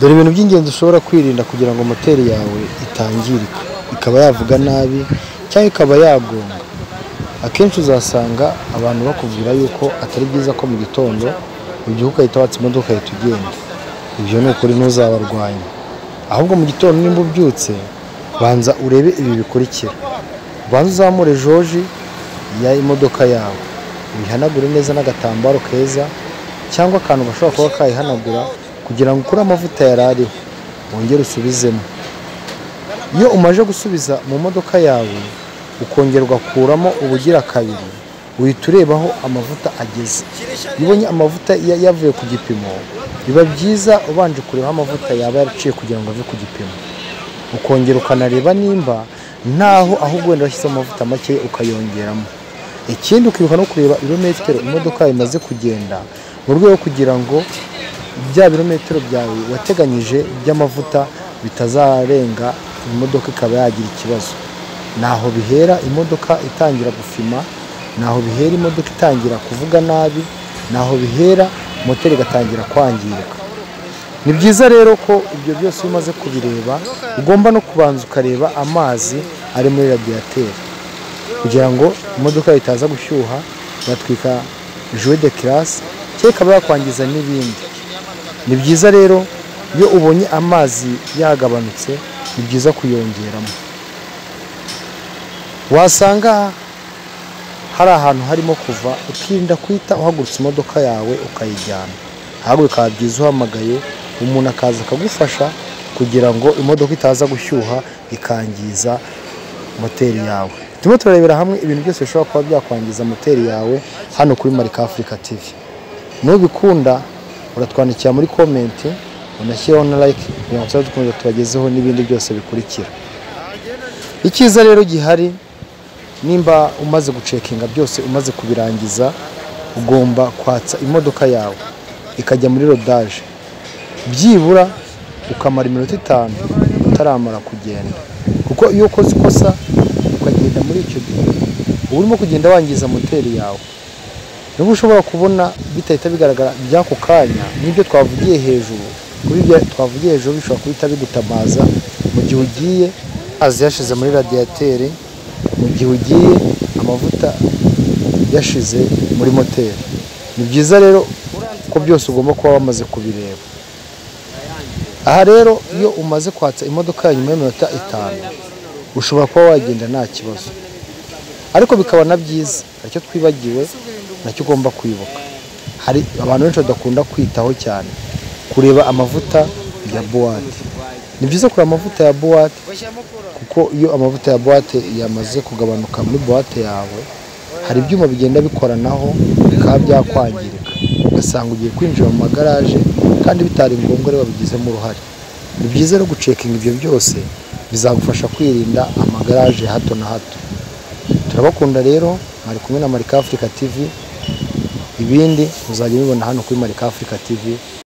Dore ibintu by'ingenzi ushobora kwirinda kugira ngo moteri yawe itangirika, ikaba yavuga nabi cyangwa ikaba yagonga. Akenshi uzasanga abantu bakubwira yuko atari byiza ko mu gitondo ubyuka ugahita watsa imodoka ihita ugenda. Ibyo ni ukuri, ntuzabarwanya. Ahubwo mu gitondo nimba ubyutse, banza urebe ibi bikurikira. Banza uzamure joji ya imodoka yawe, uyihanagure neza n'agatambaro keza cyangwa akantu gashobora kuba kayihanagura kugira ngo ukure amavuta yari ariho, wongere usubizemo. Iyo umaze gusubiza mu modoka yawe ukongera ugakuramo ubugira kabiri, uhita ureba aho amavuta ageze. Iyo ubonye amavuta yavuye ku gipimo, biba byiza ubanje kureba aho amavuta yaba yaraciye kugira ngo ave ku gipimo, ukongera ukanareba nimba ntaho ahubwo wenda washyizemo amavuta make ukayongeramo. Ikindi ukibuka no kureba ibirometero imodoka imaze kugenda, mu rwego kugira ngo bya birometero byawe wateganyije by'amavuta bitazarenga imodoka ikaba yagira ikibazo. Naho bihera imodoka itangira gufima, naho bihera imodoka itangira kuvuga nabi, naho bihera moteri igatangira kwangirika. Ni byiza rero ko ibyo byose iyo umaze kubireba, ugomba no kubanza ukareba amazi ari muri radiyateri kugira ngo imodoka itaza gushyuha yatwika jouet de classe cyangwa ikaba yakwangiza n'ibindi. Ni byiza rero iyo ubonye amazi yagabanutse, ni byiza kuyongeramo. Wasanga hari ahantu harimo kuva, ukirinda kwita uhagurutse imodoka yawe ukayijyana, ahubwo bikaba byiza uhamagaye umuntu akaza akagufasha kugira ngo imodoka itaza gushyuha ikangiza moteri yawe. Turimo turarebera hamwe ibintu byose bishobora kuba byakwangiza moteri yawe hano kuri Marika Africa TV. Nubikunda uratwandikira muri comment, unashyireho na like kugira ngo tuzakomeze tubagezeho n'ibindi byose bikurikira. Icyiza rero gihari, nimba umaze gucekinga byose, umaze kubirangiza, ugomba kwatsa imodoka yawe ikajya muri rodage, byibura ukamara iminota 5 utaramara kugenda. Kuko iyo ukoze ikosa ukagenda muri icyo gihe, uba urimo kugenda wangiza moteri yawe. Nubwo ushobora kubona bitahita bigaragara by'ako kanya, n'ibyo twavugiye hejuru, kuri ibyo twavugiye hejuru bishobora kuhita bigutamaza mu gihe ugiye azi yashize muri radiyateri, mu gihe ugiye amavuta yashize muri moteri. Ni byiza rero ko byose ugomba kuba wamaze kubireba. Aha rero iyo umaze kwatsa imodoka nyuma y'iminota 5, ushobora kuba wagenda nta kibazo. Ariko bikaba na byiza, icyo twibagiwe nacyo ugomba kwibuka. Hari abantu benshi badakunda kwitaho cyane kureba amavuta ya buwate. Ni byiza kureba amavuta ya buwate, kuko iyo amavuta ya buwate yamaze kugabanuka muri buwate yawe, hari ibyuma bigenda bikoranaho bikaba byakwangirika, ugasanga ugiye kwinjira mu magaraje kandi bitari ngombwa rero babigizemo uruhare. Ni byiza rero gucekinga ibyo byose, bizagufasha kwirinda amagaraje hato na hato. Turabakunda rero, mwari kumwe na Marika Africa TV. Ibindi muzajya mubibona hano kuri Marika Africa TV.